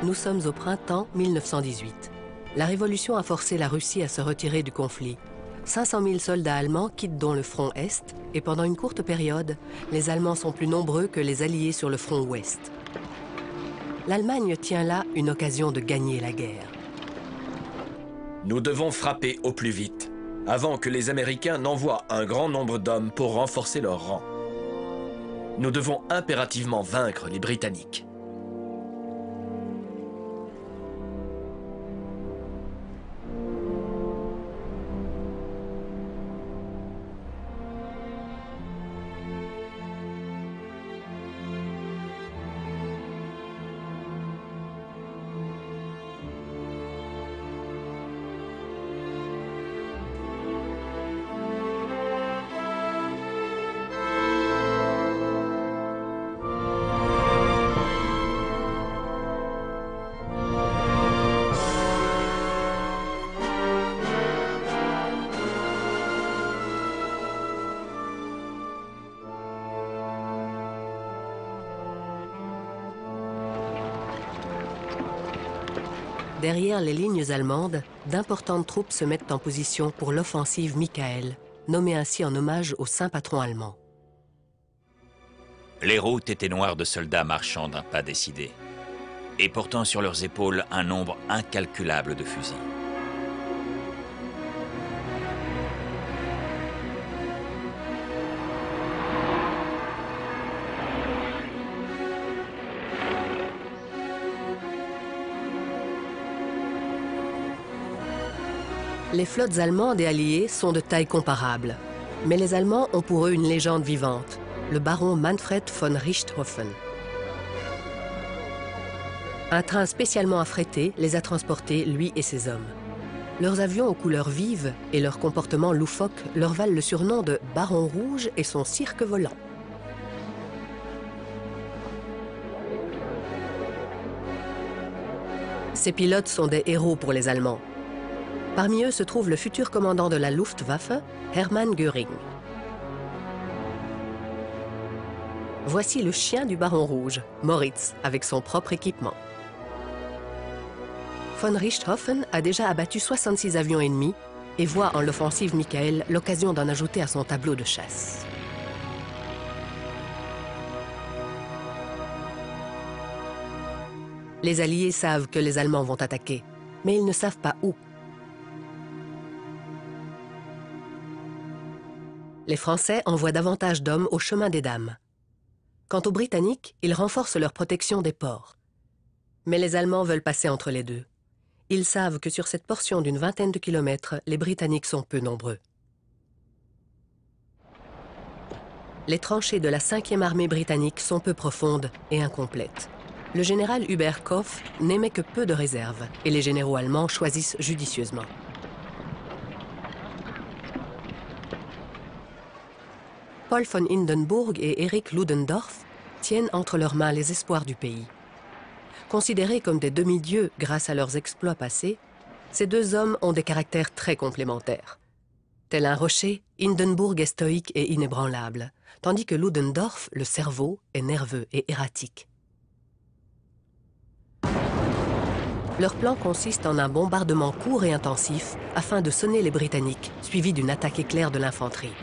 Nous sommes au printemps 1918. La Révolution a forcé la Russie à se retirer du conflit. 500 000 soldats allemands quittent donc le front Est et pendant une courte période, les Allemands sont plus nombreux que les Alliés sur le front Ouest. L'Allemagne tient là une occasion de gagner la guerre. Nous devons frapper au plus vite, avant que les Américains n'envoient un grand nombre d'hommes pour renforcer leurs rangs. Nous devons impérativement vaincre les Britanniques. Derrière les lignes allemandes, d'importantes troupes se mettent en position pour l'offensive Michael, nommée ainsi en hommage au saint patron allemand. Les routes étaient noires de soldats marchant d'un pas décidé, et portant sur leurs épaules un nombre incalculable de fusils. Les flottes allemandes et alliées sont de taille comparable. Mais les Allemands ont pour eux une légende vivante, le baron Manfred von Richthofen. Un train spécialement affrété les a transportés, lui et ses hommes. Leurs avions aux couleurs vives et leur comportement loufoque leur valent le surnom de Baron Rouge et son cirque volant. Ces pilotes sont des héros pour les Allemands. Parmi eux se trouve le futur commandant de la Luftwaffe, Hermann Göring. Voici le chien du Baron Rouge, Moritz, avec son propre équipement. Von Richthofen a déjà abattu 66 avions ennemis et voit en l'offensive Michael l'occasion d'en ajouter à son tableau de chasse. Les Alliés savent que les Allemands vont attaquer, mais ils ne savent pas où. Les Français envoient davantage d'hommes au chemin des Dames. Quant aux Britanniques, ils renforcent leur protection des ports. Mais les Allemands veulent passer entre les deux. Ils savent que sur cette portion d'une vingtaine de kilomètres, les Britanniques sont peu nombreux. Les tranchées de la 5e armée britannique sont peu profondes et incomplètes. Le général Hubert Koff n'émet que peu de réserves et les généraux allemands choisissent judicieusement. Paul von Hindenburg et Erich Ludendorff tiennent entre leurs mains les espoirs du pays. Considérés comme des demi-dieux grâce à leurs exploits passés, ces deux hommes ont des caractères très complémentaires. Tel un rocher, Hindenburg est stoïque et inébranlable, tandis que Ludendorff, le cerveau, est nerveux et erratique. Leur plan consiste en un bombardement court et intensif afin de sonner les Britanniques, suivi d'une attaque éclair de l'infanterie.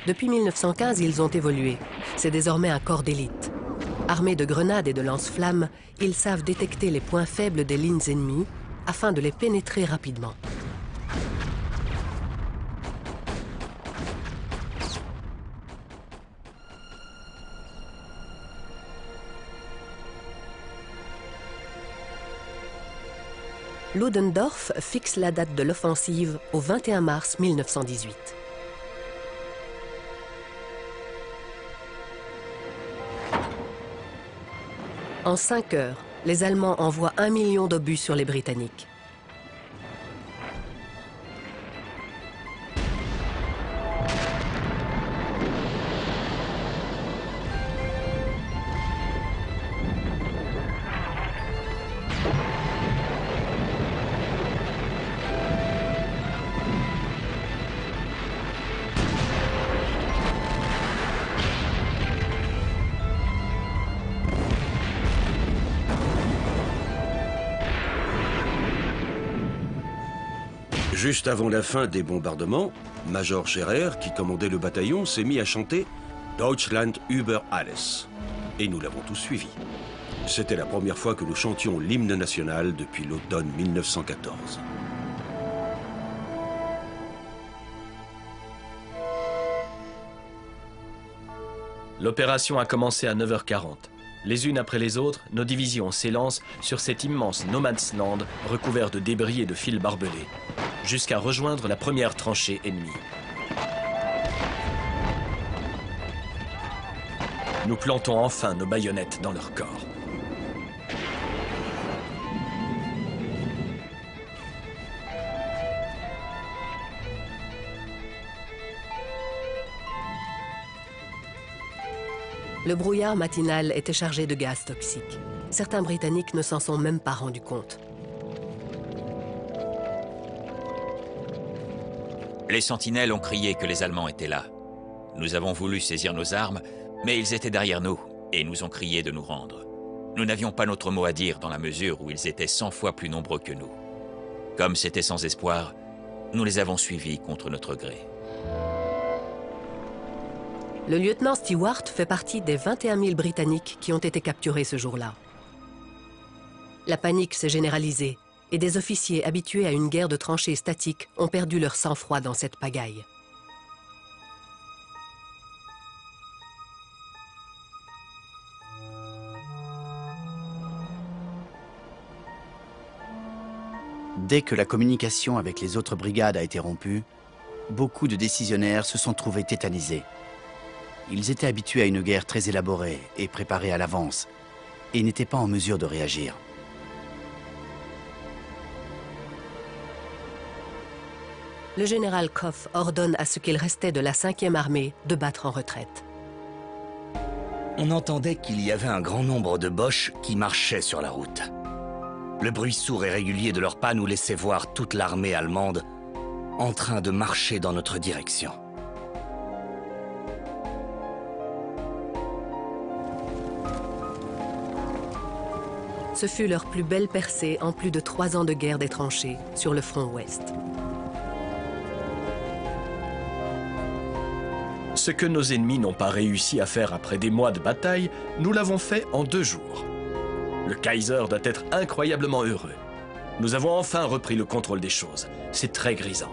Depuis 1915, ils ont évolué. C'est désormais un corps d'élite. Armés de grenades et de lance-flammes, ils savent détecter les points faibles des lignes ennemies afin de les pénétrer rapidement. Ludendorff fixe la date de l'offensive au 21 mars 1918. En 5 heures, les Allemands envoient 1 million d'obus sur les Britanniques. Juste avant la fin des bombardements, Major Scherer, qui commandait le bataillon, s'est mis à chanter « Deutschland über alles ». Et nous l'avons tous suivi. C'était la première fois que nous chantions l'hymne national depuis l'automne 1914. L'opération a commencé à 9h40. Les unes après les autres, nos divisions s'élancent sur cet immense no man's land recouvert de débris et de fils barbelés, jusqu'à rejoindre la première tranchée ennemie. Nous plantons enfin nos baïonnettes dans leur corps. Le brouillard matinal était chargé de gaz toxiques. Certains Britanniques ne s'en sont même pas rendus compte. Les sentinelles ont crié que les Allemands étaient là. Nous avons voulu saisir nos armes, mais ils étaient derrière nous et nous ont crié de nous rendre. Nous n'avions pas notre mot à dire dans la mesure où ils étaient 100 fois plus nombreux que nous. Comme c'était sans espoir, nous les avons suivis contre notre gré. Le lieutenant Stewart fait partie des 21 000 Britanniques qui ont été capturés ce jour-là. La panique s'est généralisée et des officiers habitués à une guerre de tranchées statiques ont perdu leur sang-froid dans cette pagaille. Dès que la communication avec les autres brigades a été rompue, beaucoup de décisionnaires se sont trouvés tétanisés. Ils étaient habitués à une guerre très élaborée et préparée à l'avance, et n'étaient pas en mesure de réagir. Le général Koff ordonne à ce qu'il restait de la 5e armée de battre en retraite. On entendait qu'il y avait un grand nombre de Boches qui marchaient sur la route. Le bruit sourd et régulier de leurs pas nous laissait voir toute l'armée allemande en train de marcher dans notre direction. Ce fut leur plus belle percée en plus de 3 ans de guerre des tranchées sur le front ouest. Ce que nos ennemis n'ont pas réussi à faire après des mois de bataille, nous l'avons fait en 2 jours. Le Kaiser doit être incroyablement heureux. Nous avons enfin repris le contrôle des choses. C'est très grisant.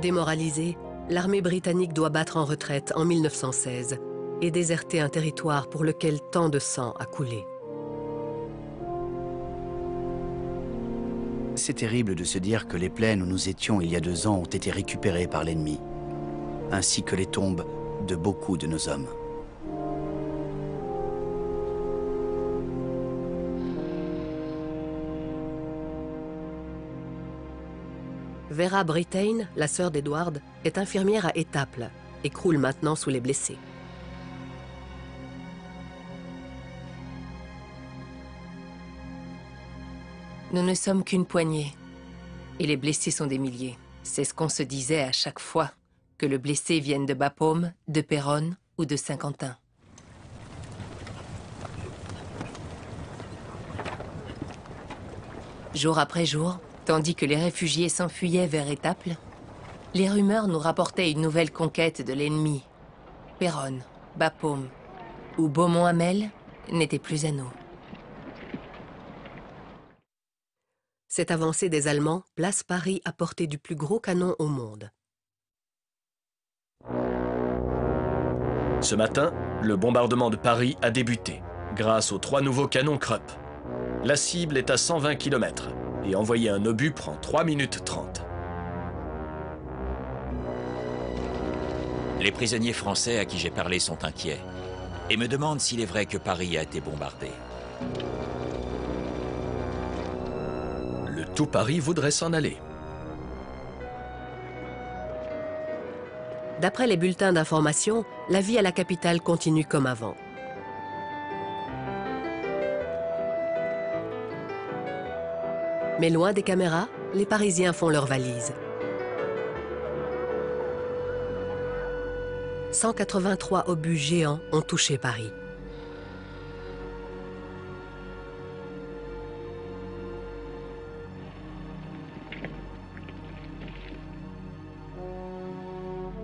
Démoralisée, l'armée britannique doit battre en retraite en 1916 et déserter un territoire pour lequel tant de sang a coulé. C'est terrible de se dire que les plaines où nous étions il y a 2 ans ont été récupérées par l'ennemi, ainsi que les tombes de beaucoup de nos hommes. Vera Brittain, la sœur d'Edward, est infirmière à Étaples et croule maintenant sous les blessés. Nous ne sommes qu'une poignée. Et les blessés sont des milliers. C'est ce qu'on se disait à chaque fois, que le blessé vienne de Bapaume, de Péronne ou de Saint-Quentin. Jour après jour, tandis que les réfugiés s'enfuyaient vers Étaples, les rumeurs nous rapportaient une nouvelle conquête de l'ennemi. Péronne, Bapaume ou Beaumont-Hamel n'étaient plus à nous. Cette avancée des Allemands place Paris à portée du plus gros canon au monde. Ce matin, le bombardement de Paris a débuté, grâce aux 3 nouveaux canons Krupp. La cible est à 120 km et envoyer un obus prend 3 minutes 30. Les prisonniers français à qui j'ai parlé sont inquiets et me demandent s'il est vrai que Paris a été bombardé. Tout Paris voudrait s'en aller. D'après les bulletins d'information, la vie à la capitale continue comme avant. Mais loin des caméras, les Parisiens font leurs valises. 183 obus géants ont touché Paris.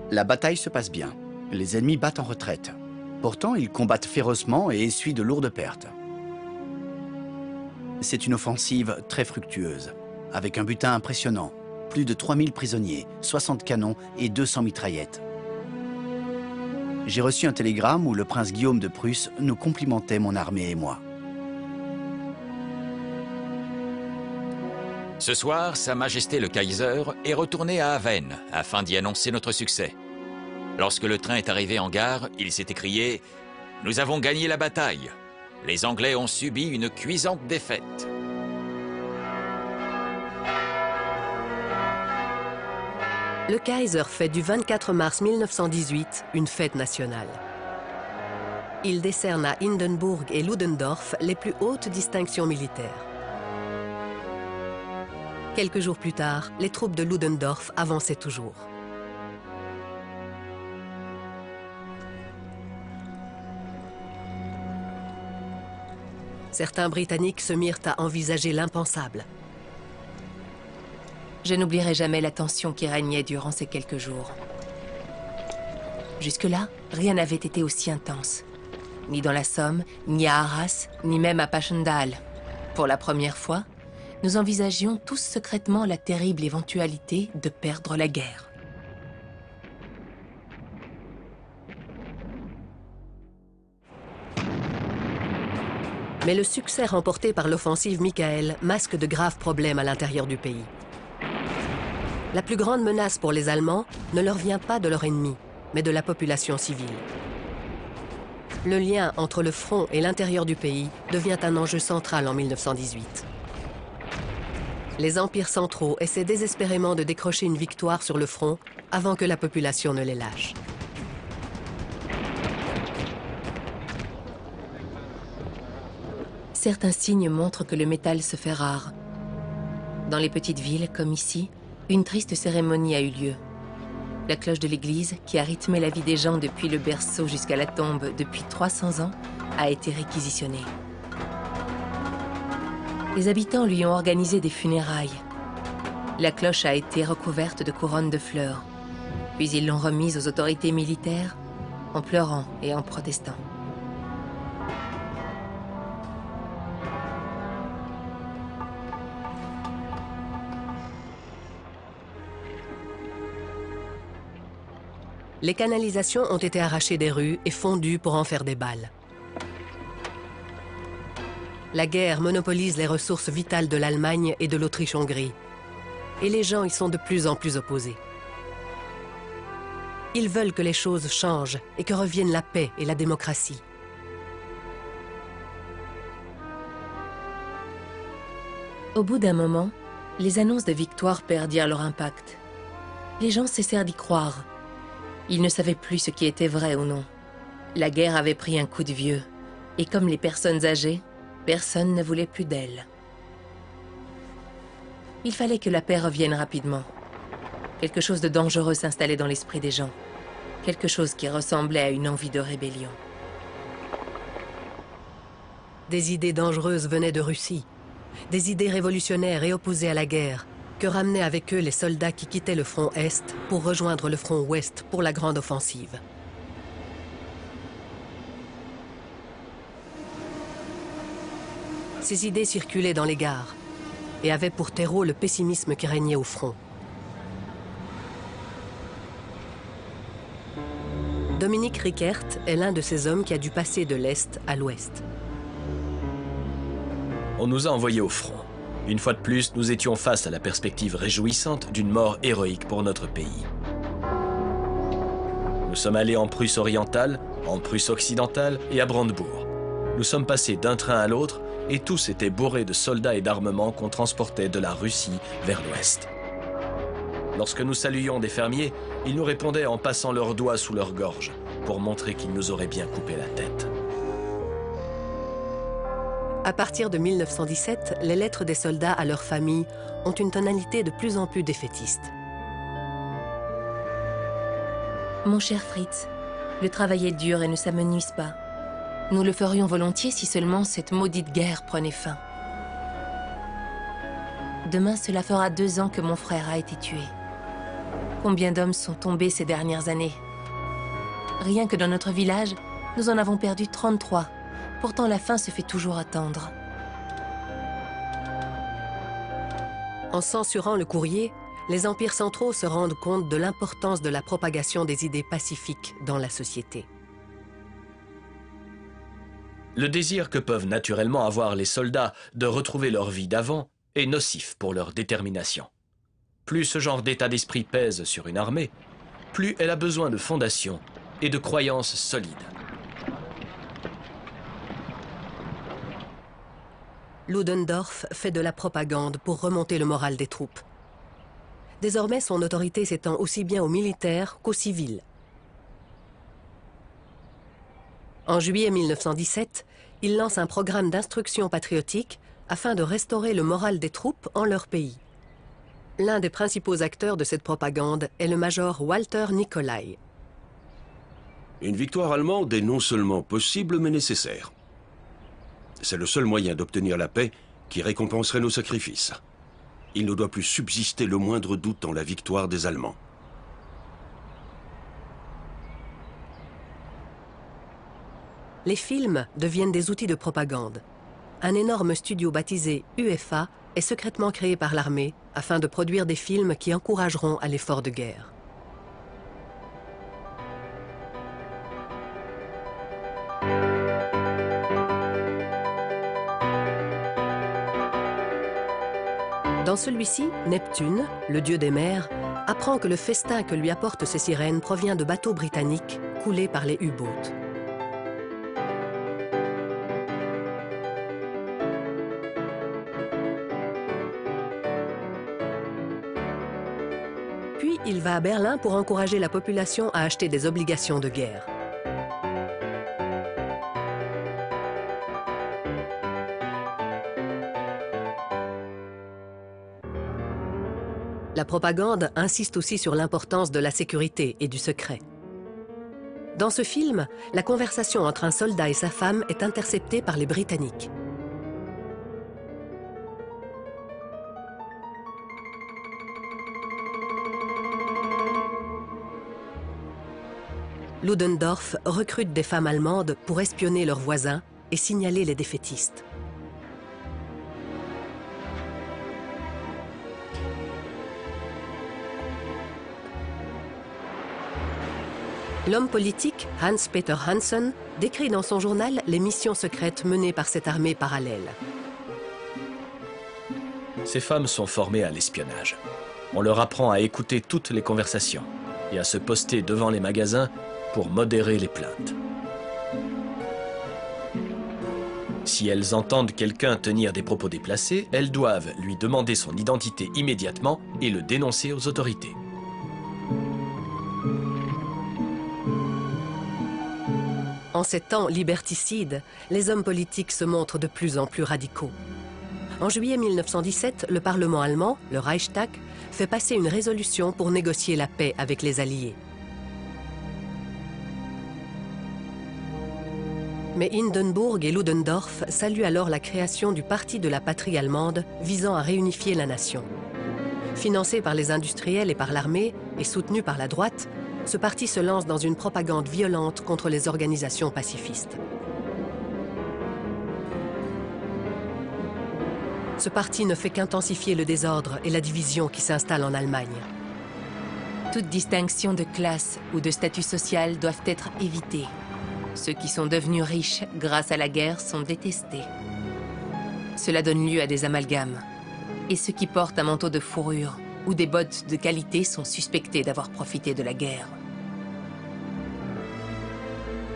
La bataille se passe bien. Les ennemis battent en retraite. Pourtant, ils combattent férocement et essuient de lourdes pertes. C'est une offensive très fructueuse, avec un butin impressionnant. Plus de 3000 prisonniers, 60 canons et 200 mitraillettes. J'ai reçu un télégramme où le prince Guillaume de Prusse nous complimentait, mon armée et moi. Ce soir, Sa Majesté le Kaiser est retourné à Avesnes afin d'y annoncer notre succès. Lorsque le train est arrivé en gare, il s'est écrié « Nous avons gagné la bataille. Les Anglais ont subi une cuisante défaite. » Le Kaiser fait du 24 mars 1918 une fête nationale. Il décerne à Hindenburg et Ludendorff les plus hautes distinctions militaires. Quelques jours plus tard, les troupes de Ludendorff avançaient toujours. Certains Britanniques se mirent à envisager l'impensable. Je n'oublierai jamais la tension qui régnait durant ces quelques jours. Jusque-là, rien n'avait été aussi intense. Ni dans la Somme, ni à Arras, ni même à Passchendaele. Pour la première fois, nous envisagions tous secrètement la terrible éventualité de perdre la guerre. Mais le succès remporté par l'offensive Michael masque de graves problèmes à l'intérieur du pays. La plus grande menace pour les Allemands ne leur vient pas de leur ennemi, mais de la population civile. Le lien entre le front et l'intérieur du pays devient un enjeu central en 1918. Les empires centraux essaient désespérément de décrocher une victoire sur le front avant que la population ne les lâche. Certains signes montrent que le métal se fait rare. Dans les petites villes, comme ici, une triste cérémonie a eu lieu. La cloche de l'église, qui a rythmé la vie des gens depuis le berceau jusqu'à la tombe depuis 300 ans, a été réquisitionnée. Les habitants lui ont organisé des funérailles. La cloche a été recouverte de couronnes de fleurs. Puis ils l'ont remise aux autorités militaires en pleurant et en protestant. Les canalisations ont été arrachées des rues et fondues pour en faire des balles. La guerre monopolise les ressources vitales de l'Allemagne et de l'Autriche-Hongrie. Et les gens y sont de plus en plus opposés. Ils veulent que les choses changent et que revienne la paix et la démocratie. Au bout d'un moment, les annonces de victoire perdirent leur impact. Les gens cessèrent d'y croire. Ils ne savaient plus ce qui était vrai ou non. La guerre avait pris un coup de vieux. Et comme les personnes âgées, personne ne voulait plus d'elles. Il fallait que la paix revienne rapidement. Quelque chose de dangereux s'installait dans l'esprit des gens. Quelque chose qui ressemblait à une envie de rébellion. Des idées dangereuses venaient de Russie. Des idées révolutionnaires et opposées à la guerre, que ramenaient avec eux les soldats qui quittaient le front Est pour rejoindre le front Ouest pour la grande offensive. Ces idées circulaient dans les gares et avaient pour terreau le pessimisme qui régnait au front. Dominique Rickert est l'un de ces hommes qui a dû passer de l'Est à l'Ouest. On nous a envoyés au front. Une fois de plus, nous étions face à la perspective réjouissante d'une mort héroïque pour notre pays. Nous sommes allés en Prusse orientale, en Prusse occidentale et à Brandebourg. Nous sommes passés d'un train à l'autre et tous étaient bourrés de soldats et d'armements qu'on transportait de la Russie vers l'Ouest. Lorsque nous saluions des fermiers, ils nous répondaient en passant leurs doigts sous leur gorge pour montrer qu'ils nous auraient bien coupé la tête. À partir de 1917, les lettres des soldats à leurs familles ont une tonalité de plus en plus défaitiste. Mon cher Fritz, le travail est dur et ne s'amenuise pas. Nous le ferions volontiers si seulement cette maudite guerre prenait fin. Demain, cela fera 2 ans que mon frère a été tué. Combien d'hommes sont tombés ces dernières années? Rien que dans notre village, nous en avons perdu 33. Pourtant, la fin se fait toujours attendre. En censurant le courrier, les empires centraux se rendent compte de l'importance de la propagation des idées pacifiques dans la société. Le désir que peuvent naturellement avoir les soldats de retrouver leur vie d'avant est nocif pour leur détermination. Plus ce genre d'état d'esprit pèse sur une armée, plus elle a besoin de fondations et de croyances solides. Ludendorff fait de la propagande pour remonter le moral des troupes. Désormais, son autorité s'étend aussi bien aux militaires qu'aux civils. En juillet 1917, il lance un programme d'instruction patriotique afin de restaurer le moral des troupes en leur pays. L'un des principaux acteurs de cette propagande est le major Walter Nicolai. Une victoire allemande est non seulement possible, mais nécessaire. C'est le seul moyen d'obtenir la paix qui récompenserait nos sacrifices. Il ne doit plus subsister le moindre doute en la victoire des Allemands. Les films deviennent des outils de propagande. Un énorme studio baptisé UFA est secrètement créé par l'armée afin de produire des films qui encourageront à l'effort de guerre. Dans celui-ci, Neptune, le dieu des mers, apprend que le festin que lui apportent ces sirènes provient de bateaux britanniques coulés par les U-boats. Puis il va à Berlin pour encourager la population à acheter des obligations de guerre. La propagande insiste aussi sur l'importance de la sécurité et du secret. Dans ce film, la conversation entre un soldat et sa femme est interceptée par les Britanniques. Ludendorff recrute des femmes allemandes pour espionner leurs voisins et signaler les défaitistes. L'homme politique Hans-Peter Hansen décrit dans son journal les missions secrètes menées par cette armée parallèle. Ces femmes sont formées à l'espionnage. On leur apprend à écouter toutes les conversations et à se poster devant les magasins pour modérer les plaintes. Si elles entendent quelqu'un tenir des propos déplacés, elles doivent lui demander son identité immédiatement et le dénoncer aux autorités. En ces temps liberticides, les hommes politiques se montrent de plus en plus radicaux. En juillet 1917, le Parlement allemand, le Reichstag, fait passer une résolution pour négocier la paix avec les Alliés. Mais Hindenburg et Ludendorff saluent alors la création du Parti de la patrie allemande visant à réunifier la nation. Financé par les industriels et par l'armée, et soutenu par la droite, ce parti se lance dans une propagande violente contre les organisations pacifistes. Ce parti ne fait qu'intensifier le désordre et la division qui s'installe en Allemagne. Toute distinction de classe ou de statut social doivent être évitées. Ceux qui sont devenus riches grâce à la guerre sont détestés. Cela donne lieu à des amalgames. Et ceux qui portent un manteau de fourrure ou des bottes de qualité sont suspectés d'avoir profité de la guerre.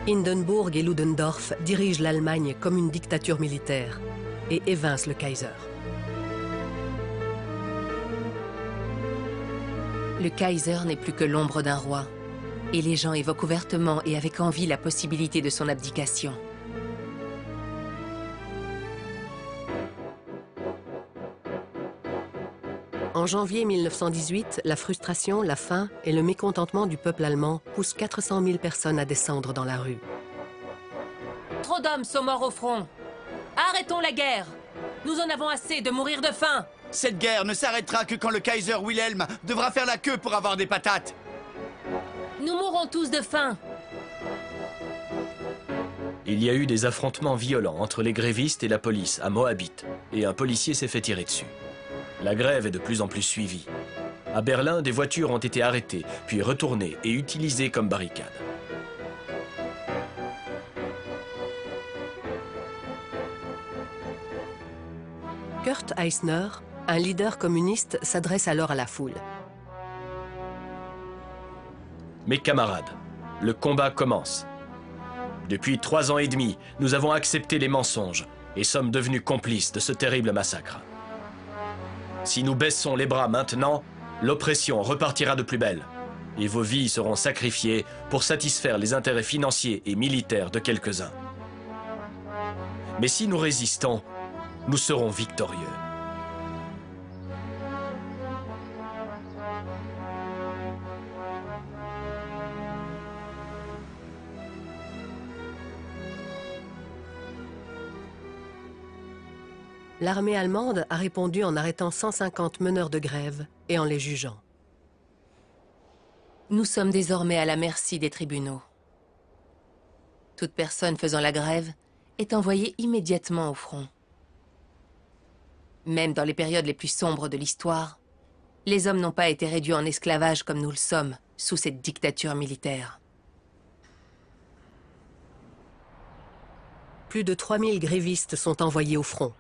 Hindenburg et Ludendorff dirigent l'Allemagne comme une dictature militaire et évincent le Kaiser. Le Kaiser n'est plus que l'ombre d'un roi, et les gens évoquent ouvertement et avec envie la possibilité de son abdication. En janvier 1918, la frustration, la faim et le mécontentement du peuple allemand poussent 400 000 personnes à descendre dans la rue. Trop d'hommes sont morts au front. Arrêtons la guerre. Nous en avons assez de mourir de faim. Cette guerre ne s'arrêtera que quand le Kaiser Wilhelm devra faire la queue pour avoir des patates. Nous mourrons tous de faim. Il y a eu des affrontements violents entre les grévistes et la police à Moabit, et un policier s'est fait tirer dessus. La grève est de plus en plus suivie. À Berlin, des voitures ont été arrêtées, puis retournées et utilisées comme barricades. Kurt Eisner, un leader communiste, s'adresse alors à la foule. Mes camarades, le combat commence. Depuis 3 ans et demi, nous avons accepté les mensonges et sommes devenus complices de ce terrible massacre. Si nous baissons les bras maintenant, l'oppression repartira de plus belle et vos vies seront sacrifiées pour satisfaire les intérêts financiers et militaires de quelques-uns. Mais si nous résistons, nous serons victorieux. L'armée allemande a répondu en arrêtant 150 meneurs de grève et en les jugeant. Nous sommes désormais à la merci des tribunaux. Toute personne faisant la grève est envoyée immédiatement au front. Même dans les périodes les plus sombres de l'histoire, les hommes n'ont pas été réduits en esclavage comme nous le sommes sous cette dictature militaire. Plus de 3000 grévistes sont envoyés au front.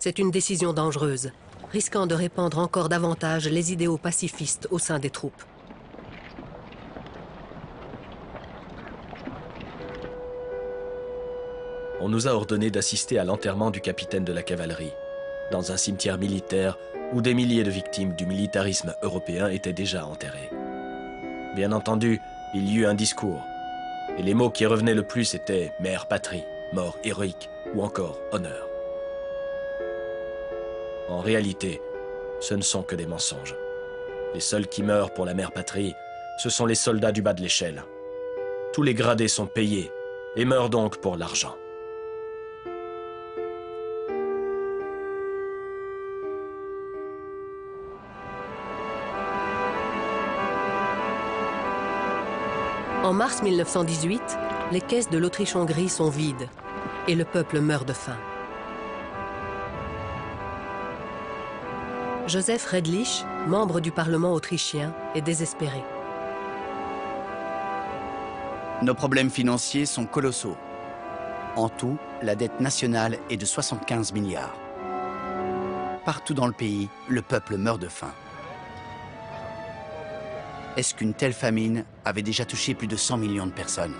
C'est une décision dangereuse, risquant de répandre encore davantage les idéaux pacifistes au sein des troupes. On nous a ordonné d'assister à l'enterrement du capitaine de la cavalerie, dans un cimetière militaire où des milliers de victimes du militarisme européen étaient déjà enterrées. Bien entendu, il y eut un discours, et les mots qui revenaient le plus étaient « mère patrie »,« mort héroïque » ou encore « honneur ». En réalité, ce ne sont que des mensonges. Les seuls qui meurent pour la mère patrie, ce sont les soldats du bas de l'échelle. Tous les gradés sont payés et meurent donc pour l'argent. En mars 1918, les caisses de l'Autriche-Hongrie sont vides et le peuple meurt de faim. Joseph Redlich, membre du Parlement autrichien, est désespéré. Nos problèmes financiers sont colossaux. En tout, la dette nationale est de 75 milliards. Partout dans le pays, le peuple meurt de faim. Est-ce qu'une telle famine avait déjà touché plus de 100 millions de personnes?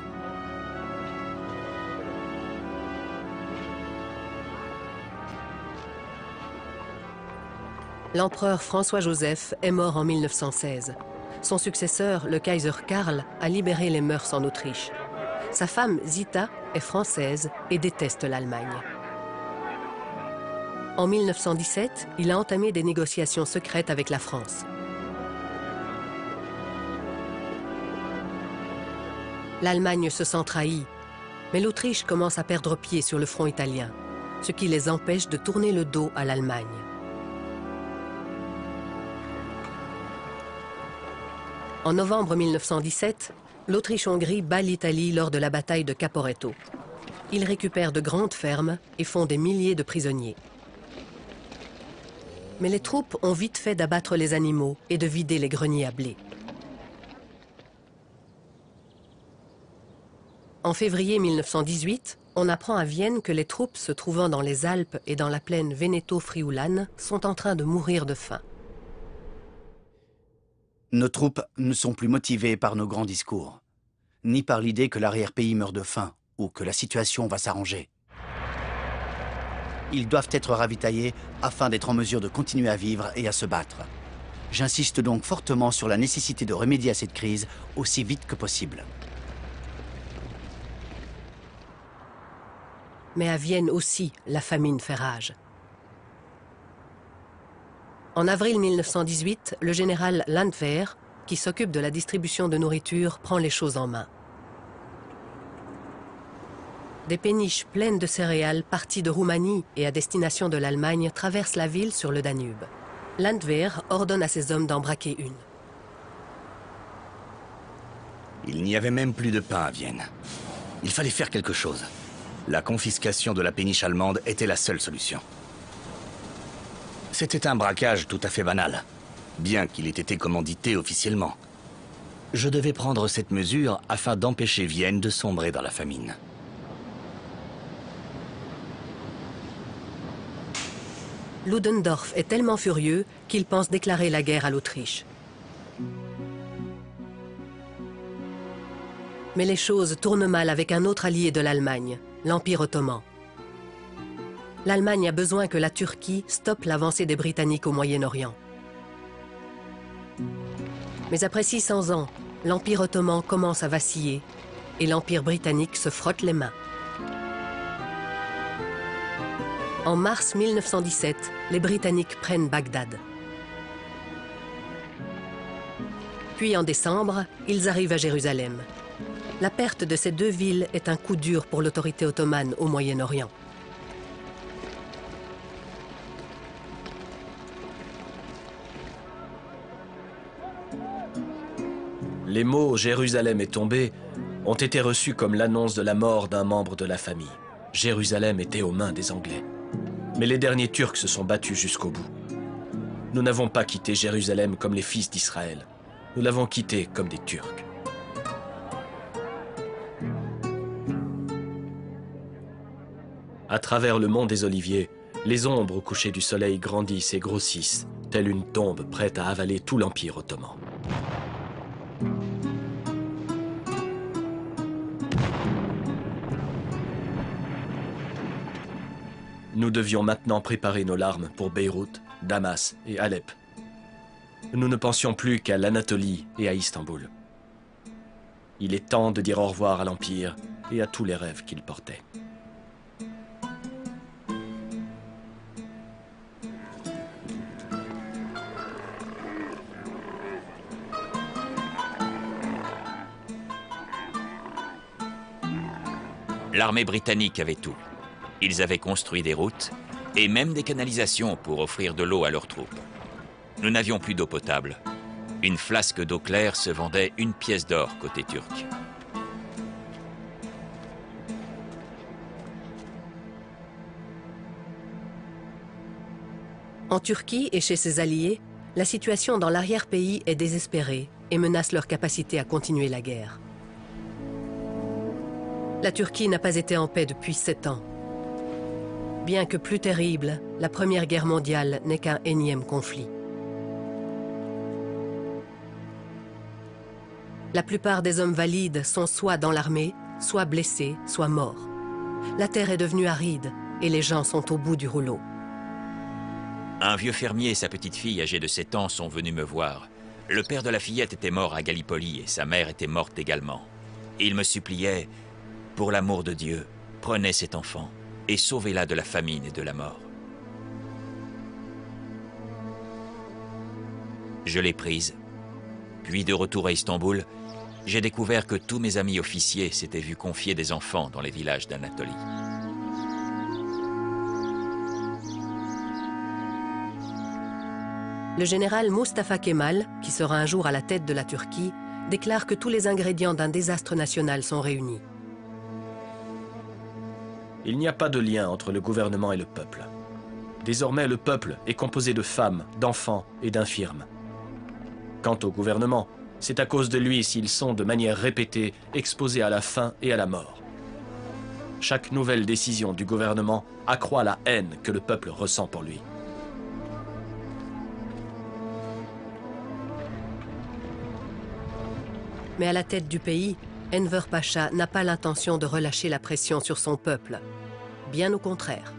L'empereur François-Joseph est mort en 1916. Son successeur, le Kaiser Karl, a libéré les mœurs en Autriche. Sa femme, Zita, est française et déteste l'Allemagne. En 1917, il a entamé des négociations secrètes avec la France. L'Allemagne se sent trahie, mais l'Autriche commence à perdre pied sur le front italien, ce qui les empêche de tourner le dos à l'Allemagne. En novembre 1917, l'Autriche-Hongrie bat l'Italie lors de la bataille de Caporetto. Ils récupèrent de grandes fermes et font des milliers de prisonniers. Mais les troupes ont vite fait d'abattre les animaux et de vider les greniers à blé. En février 1918, on apprend à Vienne que les troupes se trouvant dans les Alpes et dans la plaine Vénéto-Friulane sont en train de mourir de faim. Nos troupes ne sont plus motivées par nos grands discours, ni par l'idée que l'arrière-pays meurt de faim ou que la situation va s'arranger. Ils doivent être ravitaillés afin d'être en mesure de continuer à vivre et à se battre. J'insiste donc fortement sur la nécessité de remédier à cette crise aussi vite que possible. Mais à Vienne aussi, la famine fait rage. En avril 1918, le général Landwehr, qui s'occupe de la distribution de nourriture, prend les choses en main. Des péniches pleines de céréales parties de Roumanie et à destination de l'Allemagne traversent la ville sur le Danube. Landwehr ordonne à ses hommes d'en braquer une. Il n'y avait même plus de pain à Vienne. Il fallait faire quelque chose. La confiscation de la péniche allemande était la seule solution. C'était un braquage tout à fait banal, bien qu'il ait été commandité officiellement. Je devais prendre cette mesure afin d'empêcher Vienne de sombrer dans la famine. Ludendorff est tellement furieux qu'il pense déclarer la guerre à l'Autriche. Mais les choses tournent mal avec un autre allié de l'Allemagne, l'Empire ottoman. L'Allemagne a besoin que la Turquie stoppe l'avancée des Britanniques au Moyen-Orient. Mais après 600 ans, l'Empire ottoman commence à vaciller et l'Empire britannique se frotte les mains. En mars 1917, les Britanniques prennent Bagdad. Puis en décembre, ils arrivent à Jérusalem. La perte de ces deux villes est un coup dur pour l'autorité ottomane au Moyen-Orient. Les mots « Jérusalem est tombée » ont été reçus comme l'annonce de la mort d'un membre de la famille. Jérusalem était aux mains des Anglais. Mais les derniers Turcs se sont battus jusqu'au bout. Nous n'avons pas quitté Jérusalem comme les fils d'Israël. Nous l'avons quitté comme des Turcs. À travers le mont des Oliviers, les ombres au coucher du soleil grandissent et grossissent, telle une tombe prête à avaler tout l'Empire ottoman. Nous devions maintenant préparer nos larmes pour Beyrouth, Damas et Alep. Nous ne pensions plus qu'à l'Anatolie et à Istanbul. Il est temps de dire au revoir à l'Empire et à tous les rêves qu'il portait. L'armée britannique avait tout. Ils avaient construit des routes et même des canalisations pour offrir de l'eau à leurs troupes. Nous n'avions plus d'eau potable. Une flasque d'eau claire se vendait 1 pièce d'or côté turc. En Turquie et chez ses alliés, la situation dans l'arrière-pays est désespérée et menace leur capacité à continuer la guerre. La Turquie n'a pas été en paix depuis 7 ans. Bien que plus terrible, la Première Guerre mondiale n'est qu'un énième conflit. La plupart des hommes valides sont soit dans l'armée, soit blessés, soit morts. La terre est devenue aride et les gens sont au bout du rouleau. Un vieux fermier et sa petite fille âgée de 7 ans sont venus me voir. Le père de la fillette était mort à Gallipoli et sa mère était morte également. Il me suppliait, pour l'amour de Dieu, prenez cet enfant et sauvez-la de la famine et de la mort. Je l'ai prise. Puis de retour à Istanbul, j'ai découvert que tous mes amis officiers s'étaient vus confier des enfants dans les villages d'Anatolie. Le général Mustafa Kemal, qui sera un jour à la tête de la Turquie, déclare que tous les ingrédients d'un désastre national sont réunis. Il n'y a pas de lien entre le gouvernement et le peuple. Désormais, le peuple est composé de femmes, d'enfants et d'infirmes. Quant au gouvernement, c'est à cause de lui s'ils sont de manière répétée exposés à la faim et à la mort. Chaque nouvelle décision du gouvernement accroît la haine que le peuple ressent pour lui. Mais à la tête du pays, Enver Pacha n'a pas l'intention de relâcher la pression sur son peuple. Bien au contraire.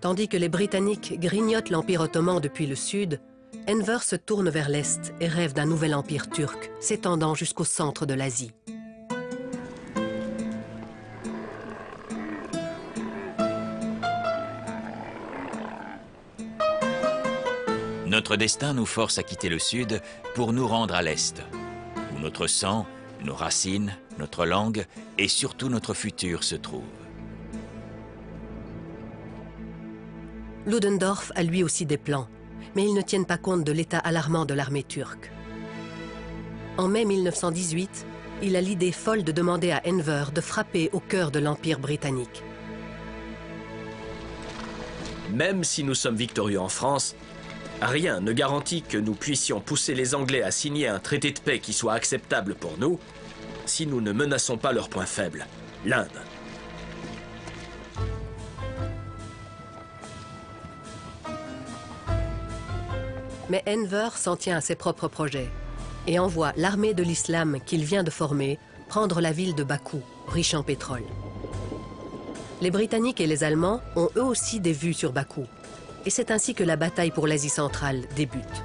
Tandis que les Britanniques grignotent l'Empire ottoman depuis le sud, Enver se tourne vers l'est et rêve d'un nouvel empire turc, s'étendant jusqu'au centre de l'Asie. Notre destin nous force à quitter le sud pour nous rendre à l'est, où notre sang, Nos racines, notre langue et surtout notre futur se trouvent. Ludendorff a lui aussi des plans, mais ils ne tiennent pas compte de l'état alarmant de l'armée turque. En mai 1918, il a l'idée folle de demander à Enver de frapper au cœur de l'Empire britannique. Même si nous sommes victorieux en France, rien ne garantit que nous puissions pousser les Anglais à signer un traité de paix qui soit acceptable pour nous si nous ne menaçons pas leur point faible, l'Inde. Mais Enver s'en tient à ses propres projets et envoie l'armée de l'islam qu'il vient de former prendre la ville de Bakou, riche en pétrole. Les Britanniques et les Allemands ont eux aussi des vues sur Bakou. Et c'est ainsi que la bataille pour l'Asie centrale débute.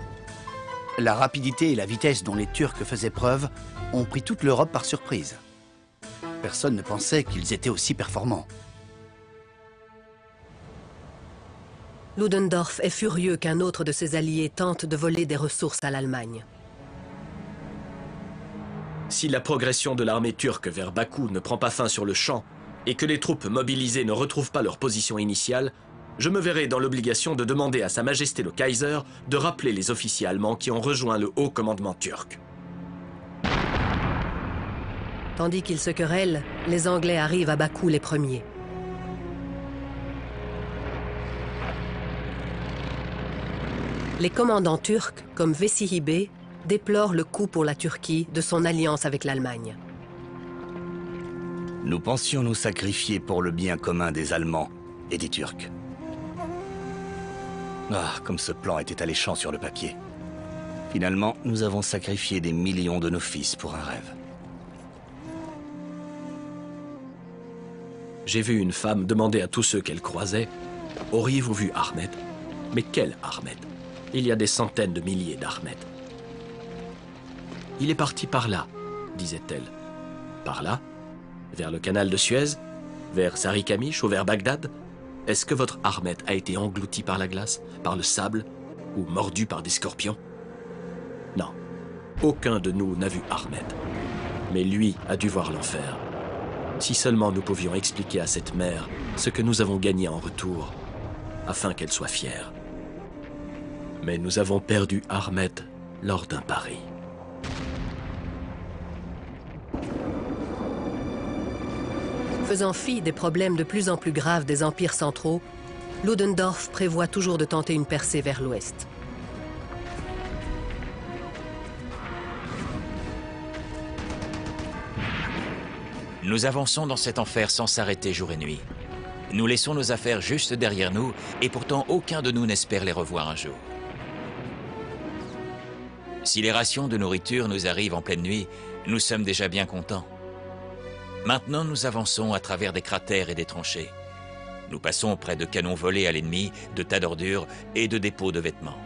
La rapidité et la vitesse dont les Turcs faisaient preuve ont pris toute l'Europe par surprise. Personne ne pensait qu'ils étaient aussi performants. Ludendorff est furieux qu'un autre de ses alliés tente de voler des ressources à l'Allemagne. Si la progression de l'armée turque vers Bakou ne prend pas fin sur le champ et que les troupes mobilisées ne retrouvent pas leur position initiale, je me verrai dans l'obligation de demander à Sa Majesté le Kaiser de rappeler les officiers allemands qui ont rejoint le haut commandement turc. Tandis qu'ils se querellent, les Anglais arrivent à Bakou les premiers. Les commandants turcs, comme Vesihi Bey, déplorent le coup pour la Turquie de son alliance avec l'Allemagne. Nous pensions nous sacrifier pour le bien commun des Allemands et des Turcs. Ah, comme ce plan était alléchant sur le papier. Finalement, nous avons sacrifié des millions de nos fils pour un rêve. J'ai vu une femme demander à tous ceux qu'elle croisait « Auriez-vous vu Ahmed ?» Mais quel Ahmed? Il y a des centaines de milliers d'Ahmed. « Il est parti par là », disait-elle. « Par là? Vers le canal de Suez? Vers Sarikamish ou vers Bagdad? Est-ce que votre Ahmed a été englouti par la glace, par le sable ou mordu par des scorpions? Non, aucun de nous n'a vu Ahmed. Mais lui a dû voir l'enfer. Si seulement nous pouvions expliquer à cette mère ce que nous avons gagné en retour, afin qu'elle soit fière. Mais nous avons perdu Ahmed lors d'un pari. Faisant fi des problèmes de plus en plus graves des empires centraux, Ludendorff prévoit toujours de tenter une percée vers l'ouest. Nous avançons dans cet enfer sans s'arrêter jour et nuit. Nous laissons nos affaires juste derrière nous et pourtant aucun de nous n'espère les revoir un jour. Si les rations de nourriture nous arrivent en pleine nuit, nous sommes déjà bien contents. Maintenant, nous avançons à travers des cratères et des tranchées. Nous passons près de canons volés à l'ennemi, de tas d'ordures et de dépôts de vêtements.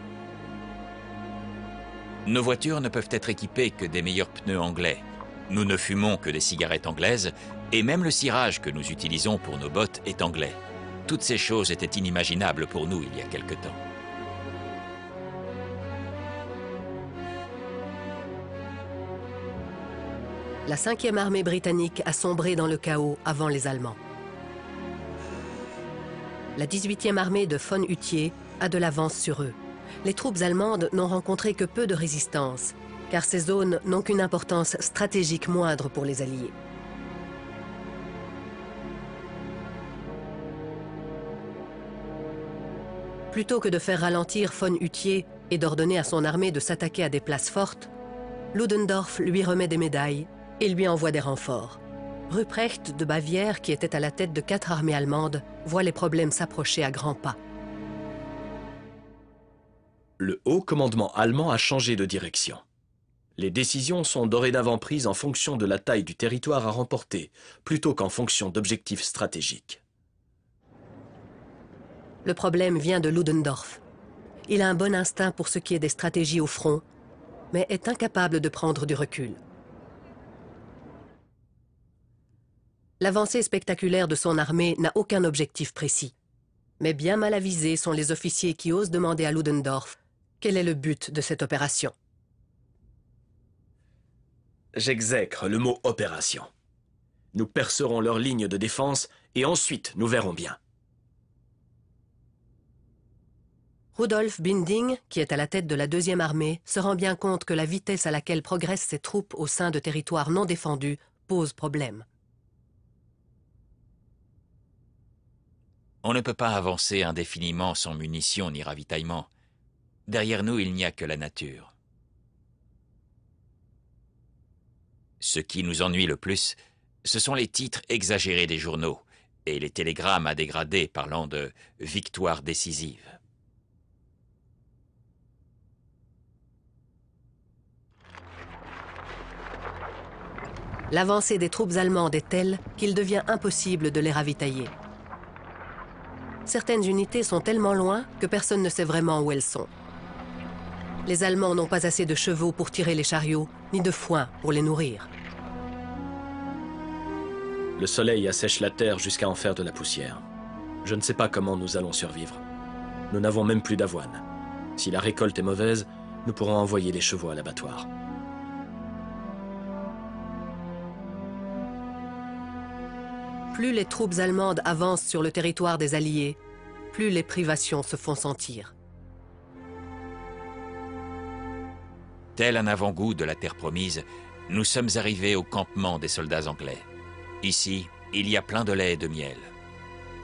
Nos voitures ne peuvent être équipées que des meilleurs pneus anglais. Nous ne fumons que des cigarettes anglaises et même le cirage que nous utilisons pour nos bottes est anglais. Toutes ces choses étaient inimaginables pour nous il y a quelque temps. La 5e armée britannique a sombré dans le chaos avant les Allemands. La 18e armée de von Hutier a de l'avance sur eux. Les troupes allemandes n'ont rencontré que peu de résistance, car ces zones n'ont qu'une importance stratégique moindre pour les Alliés. Plutôt que de faire ralentir von Hutier et d'ordonner à son armée de s'attaquer à des places fortes, Ludendorff lui remet des médailles et lui envoie des renforts. Ruprecht de Bavière, qui était à la tête de 4 armées allemandes, voit les problèmes s'approcher à grands pas. Le haut commandement allemand a changé de direction. Les décisions sont dorénavant prises en fonction de la taille du territoire à remporter, plutôt qu'en fonction d'objectifs stratégiques. Le problème vient de Ludendorff. Il a un bon instinct pour ce qui est des stratégies au front, mais est incapable de prendre du recul. L'avancée spectaculaire de son armée n'a aucun objectif précis. Mais bien mal avisés sont les officiers qui osent demander à Ludendorff quel est le but de cette opération. J'exècre le mot opération. Nous percerons leur ligne de défense et ensuite nous verrons bien. Rudolf Binding, qui est à la tête de la deuxième armée, se rend bien compte que la vitesse à laquelle progressent ses troupes au sein de territoires non défendus pose problème. On ne peut pas avancer indéfiniment sans munitions ni ravitaillement. Derrière nous, il n'y a que la nature. Ce qui nous ennuie le plus, ce sont les titres exagérés des journaux et les télégrammes à dégrader parlant de « victoire décisive ». L'avancée des troupes allemandes est telle qu'il devient impossible de les ravitailler. Certaines unités sont tellement loin que personne ne sait vraiment où elles sont. Les Allemands n'ont pas assez de chevaux pour tirer les chariots, ni de foin pour les nourrir. Le soleil assèche la terre jusqu'à en faire de la poussière. Je ne sais pas comment nous allons survivre. Nous n'avons même plus d'avoine. Si la récolte est mauvaise, nous pourrons envoyer les chevaux à l'abattoir. Plus les troupes allemandes avancent sur le territoire des Alliés, plus les privations se font sentir. Tel un avant-goût de la terre promise, nous sommes arrivés au campement des soldats anglais. Ici, il y a plein de lait et de miel.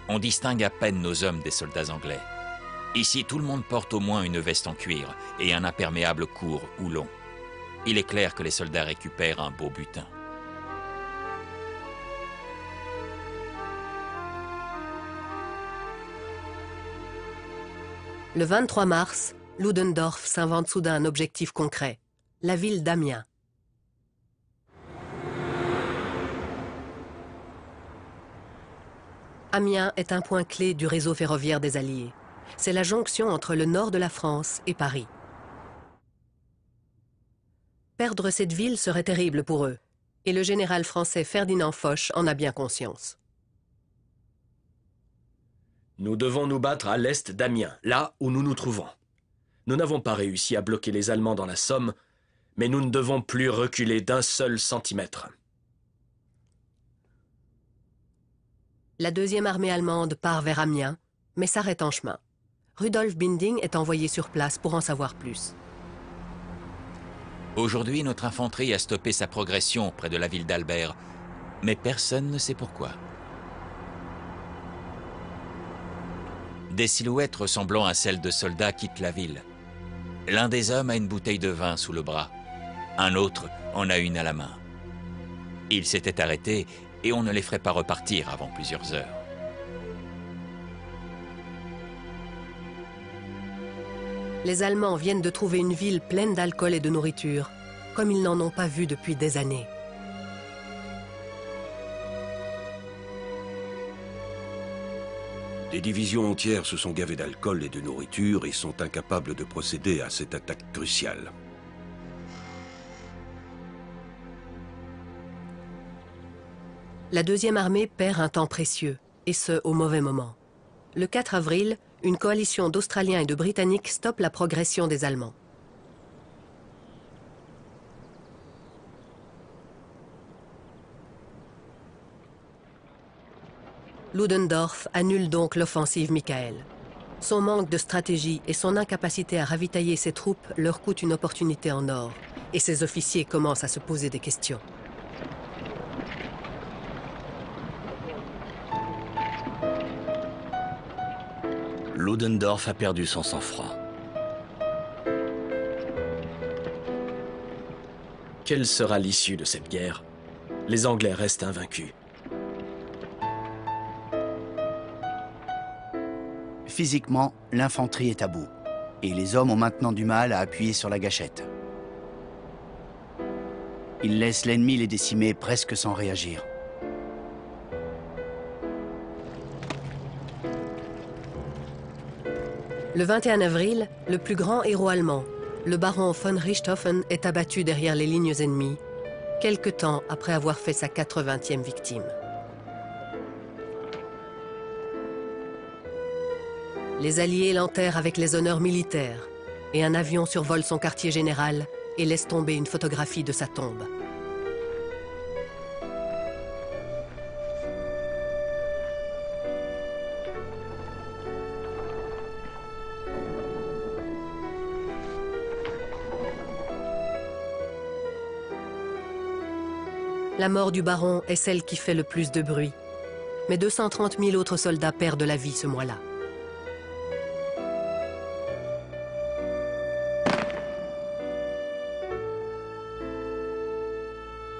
On distingue à peine nos hommes des soldats anglais. Ici, tout le monde porte au moins une veste en cuir et un imperméable court ou long. Il est clair que les soldats récupèrent un beau butin. Le 23 mars, Ludendorff s'invente soudain un objectif concret, la ville d'Amiens. Amiens est un point clé du réseau ferroviaire des Alliés. C'est la jonction entre le nord de la France et Paris. Perdre cette ville serait terrible pour eux, et le général français Ferdinand Foch en a bien conscience. Nous devons nous battre à l'est d'Amiens, là où nous nous trouvons. Nous n'avons pas réussi à bloquer les Allemands dans la Somme, mais nous ne devons plus reculer d'un seul centimètre. La deuxième armée allemande part vers Amiens, mais s'arrête en chemin. Rudolf Binding est envoyé sur place pour en savoir plus. Aujourd'hui, notre infanterie a stoppé sa progression près de la ville d'Albert, mais personne ne sait pourquoi. Des silhouettes ressemblant à celles de soldats quittent la ville. L'un des hommes a une bouteille de vin sous le bras. Un autre en a une à la main. Ils s'étaient arrêtés et on ne les ferait pas repartir avant plusieurs heures. Les Allemands viennent de trouver une ville pleine d'alcool et de nourriture, comme ils n'en ont pas vu depuis des années. Des divisions entières se sont gavées d'alcool et de nourriture et sont incapables de procéder à cette attaque cruciale. La deuxième armée perd un temps précieux, et ce, au mauvais moment. Le 4 avril, une coalition d'Australiens et de Britanniques stoppe la progression des Allemands. Ludendorff annule donc l'offensive Michael. Son manque de stratégie et son incapacité à ravitailler ses troupes leur coûtent une opportunité en or, et ses officiers commencent à se poser des questions. Ludendorff a perdu son sang-froid. Quelle sera l'issue de cette guerre? Les Anglais restent invaincus. Physiquement, l'infanterie est à bout, et les hommes ont maintenant du mal à appuyer sur la gâchette. Ils laissent l'ennemi les décimer presque sans réagir. Le 21 avril, le plus grand héros allemand, le baron von Richthofen, est abattu derrière les lignes ennemies, quelque temps après avoir fait sa 80e victime. Les Alliés l'enterrent avec les honneurs militaires, et un avion survole son quartier général et laisse tomber une photographie de sa tombe. La mort du baron est celle qui fait le plus de bruit. Mais 230 000 autres soldats perdent la vie ce mois-là.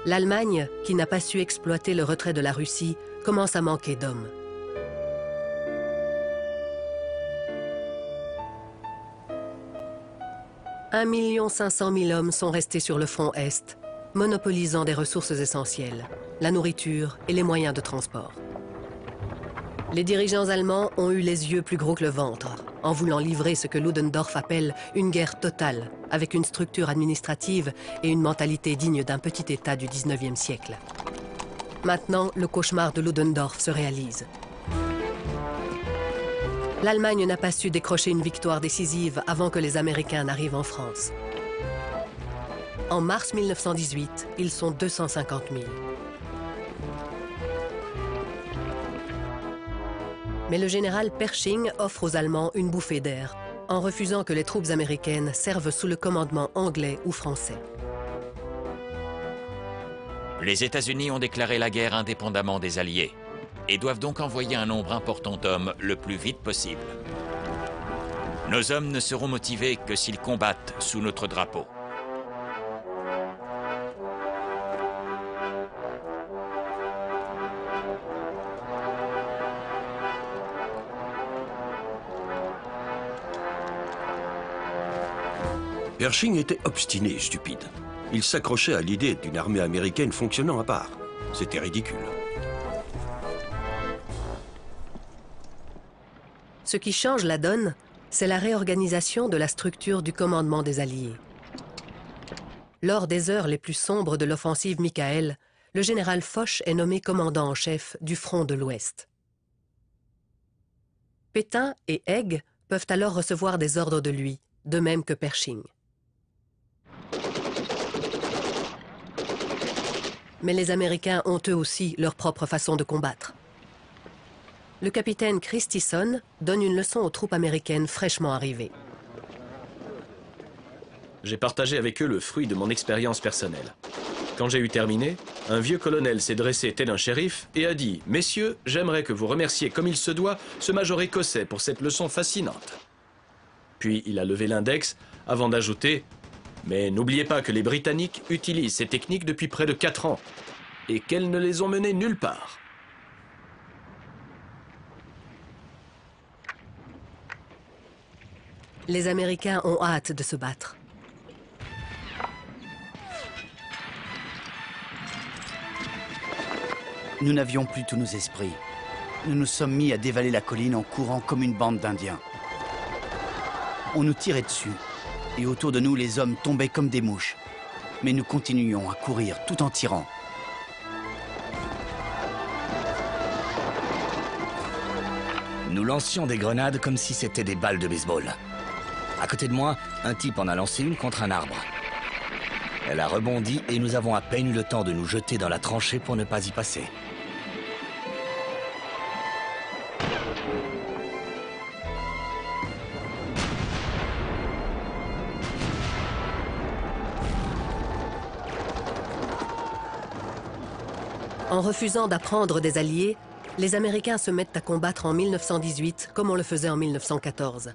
L'Allemagne, qui n'a pas su exploiter le retrait de la Russie, commence à manquer d'hommes. « 1 500 000 hommes sont restés sur le front Est, monopolisant des ressources essentielles, la nourriture et les moyens de transport. Les dirigeants allemands ont eu les yeux plus gros que le ventre, en voulant livrer ce que Ludendorff appelle une guerre totale, avec une structure administrative et une mentalité digne d'un petit État du 19e siècle. Maintenant, le cauchemar de Ludendorff se réalise. L'Allemagne n'a pas su décrocher une victoire décisive avant que les Américains n'arrivent en France. En mars 1918, ils sont 250 000. Mais le général Pershing offre aux Allemands une bouffée d'air, en refusant que les troupes américaines servent sous le commandement anglais ou français. Les États-Unis ont déclaré la guerre indépendamment des Alliés et doivent donc envoyer un nombre important d'hommes le plus vite possible. Nos hommes ne seront motivés que s'ils combattent sous notre drapeau. Pershing était obstiné et stupide. Il s'accrochait à l'idée d'une armée américaine fonctionnant à part. C'était ridicule. Ce qui change la donne, c'est la réorganisation de la structure du commandement des Alliés. Lors des heures les plus sombres de l'offensive Michael, le général Foch est nommé commandant en chef du front de l'Ouest. Pétain et Haig peuvent alors recevoir des ordres de lui, de même que Pershing. Mais les Américains ont eux aussi leur propre façon de combattre. Le capitaine Christison donne une leçon aux troupes américaines fraîchement arrivées. J'ai partagé avec eux le fruit de mon expérience personnelle. Quand j'ai eu terminé, un vieux colonel s'est dressé tel un shérif et a dit « Messieurs, j'aimerais que vous remerciez comme il se doit ce major écossais pour cette leçon fascinante. » Puis il a levé l'index avant d'ajouter « Mais n'oubliez pas que les Britanniques utilisent ces techniques depuis près de 4 ans et qu'elles ne les ont menées nulle part. » Les Américains ont hâte de se battre. Nous n'avions plus tous nos esprits. Nous nous sommes mis à dévaler la colline en courant comme une bande d'Indiens. On nous tirait dessus, et autour de nous, les hommes tombaient comme des mouches. Mais nous continuions à courir tout en tirant. Nous lancions des grenades comme si c'était des balles de baseball. À côté de moi, un type en a lancé une contre un arbre. Elle a rebondi et nous avons à peine eu le temps de nous jeter dans la tranchée pour ne pas y passer. En refusant d'apprendre des alliés, les Américains se mettent à combattre en 1918 comme on le faisait en 1914,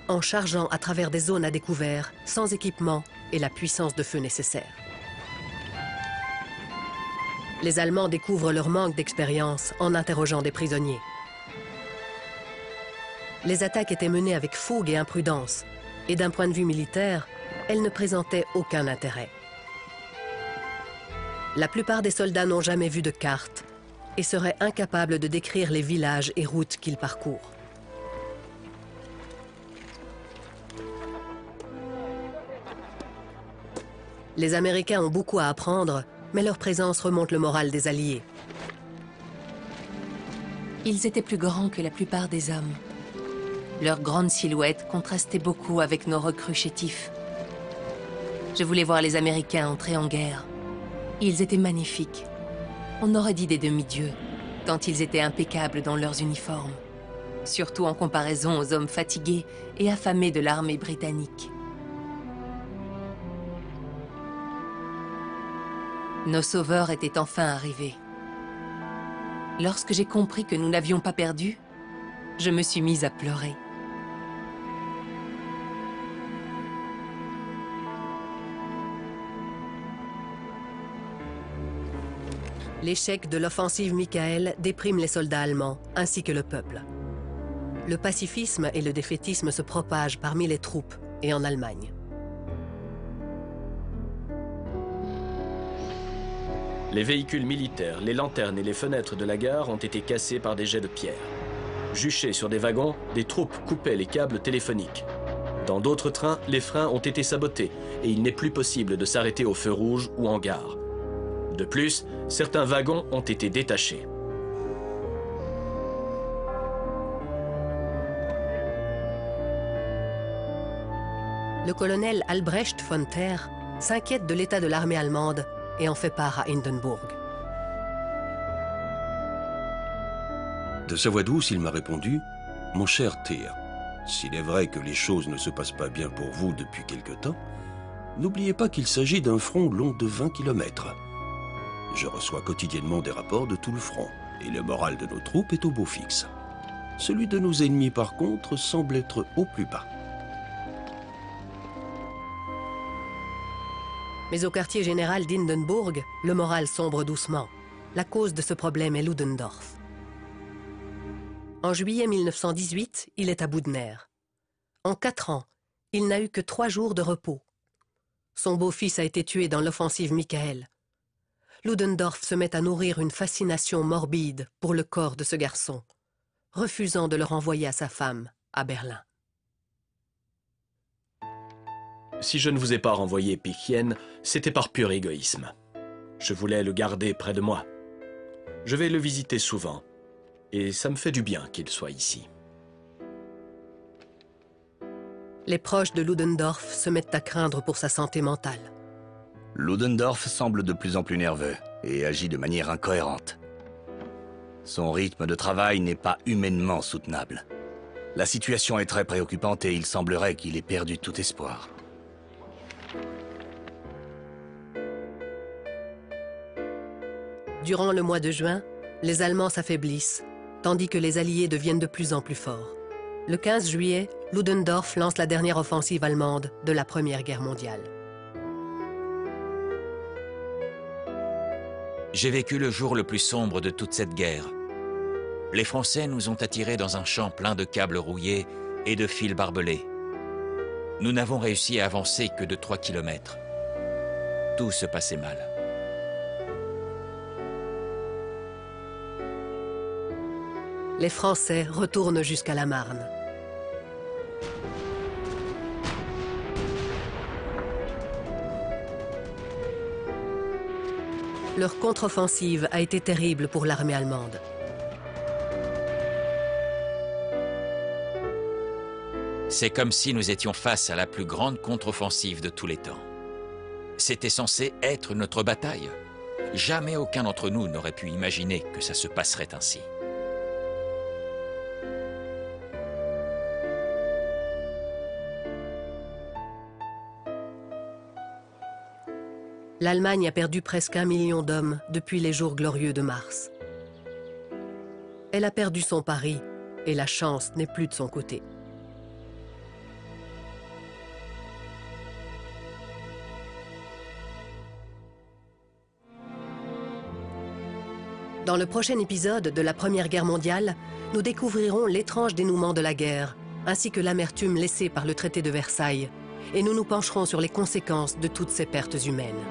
en chargeant à travers des zones à découvert, sans équipement et la puissance de feu nécessaire. Les Allemands découvrent leur manque d'expérience en interrogeant des prisonniers. Les attaques étaient menées avec fougue et imprudence, et d'un point de vue militaire, elles ne présentaient aucun intérêt. La plupart des soldats n'ont jamais vu de carte et seraient incapables de décrire les villages et routes qu'ils parcourent. Les Américains ont beaucoup à apprendre, mais leur présence remonte le moral des Alliés. Ils étaient plus grands que la plupart des hommes. Leur grande silhouette contrastait beaucoup avec nos recrues chétifs. Je voulais voir les Américains entrer en guerre. Ils étaient magnifiques. On aurait dit des demi-dieux, tant ils étaient impeccables dans leurs uniformes. Surtout en comparaison aux hommes fatigués et affamés de l'armée britannique. Nos sauveurs étaient enfin arrivés. Lorsque j'ai compris que nous n'avions pas perdu, je me suis mise à pleurer. L'échec de l'offensive Michael déprime les soldats allemands, ainsi que le peuple. Le pacifisme et le défaitisme se propagent parmi les troupes et en Allemagne. Les véhicules militaires, les lanternes et les fenêtres de la gare ont été cassés par des jets de pierre. Juchés sur des wagons, des troupes coupaient les câbles téléphoniques. Dans d'autres trains, les freins ont été sabotés et il n'est plus possible de s'arrêter au feu rouge ou en gare. De plus, certains wagons ont été détachés. Le colonel Albrecht von Thaer s'inquiète de l'état de l'armée allemande et en fait part à Hindenburg. De sa voix douce, il m'a répondu « Mon cher Thaer, s'il est vrai que les choses ne se passent pas bien pour vous depuis quelque temps, n'oubliez pas qu'il s'agit d'un front long de 20 km. Je reçois quotidiennement des rapports de tout le front, et le moral de nos troupes est au beau fixe. Celui de nos ennemis, par contre, semble être au plus bas. » Mais au quartier général d'Hindenburg, le moral sombre doucement. La cause de ce problème est Ludendorff. En juillet 1918, il est à bout de nerfs. En 4 ans, il n'a eu que 3 jours de repos. Son beau-fils a été tué dans l'offensive Michael. Ludendorff se met à nourrir une fascination morbide pour le corps de ce garçon, refusant de le renvoyer à sa femme, à Berlin. Si je ne vous ai pas renvoyé Pichien, c'était par pur égoïsme. Je voulais le garder près de moi. Je vais le visiter souvent, et ça me fait du bien qu'il soit ici. Les proches de Ludendorff se mettent à craindre pour sa santé mentale. Ludendorff semble de plus en plus nerveux et agit de manière incohérente. Son rythme de travail n'est pas humainement soutenable. La situation est très préoccupante et il semblerait qu'il ait perdu tout espoir. Durant le mois de juin, les Allemands s'affaiblissent, tandis que les Alliés deviennent de plus en plus forts. Le 15 juillet, Ludendorff lance la dernière offensive allemande de la Première Guerre mondiale. J'ai vécu le jour le plus sombre de toute cette guerre. Les Français nous ont attirés dans un champ plein de câbles rouillés et de fils barbelés. Nous n'avons réussi à avancer que de 3 kilomètres. Tout se passait mal. Les Français retournent jusqu'à la Marne. Leur contre-offensive a été terrible pour l'armée allemande. C'est comme si nous étions face à la plus grande contre-offensive de tous les temps. C'était censé être notre bataille. Jamais aucun d'entre nous n'aurait pu imaginer que ça se passerait ainsi. L'Allemagne a perdu presque 1 million d'hommes depuis les jours glorieux de mars. Elle a perdu son pari et la chance n'est plus de son côté. Dans le prochain épisode de la Première Guerre mondiale, nous découvrirons l'étrange dénouement de la guerre, ainsi que l'amertume laissée par le traité de Versailles, et nous nous pencherons sur les conséquences de toutes ces pertes humaines.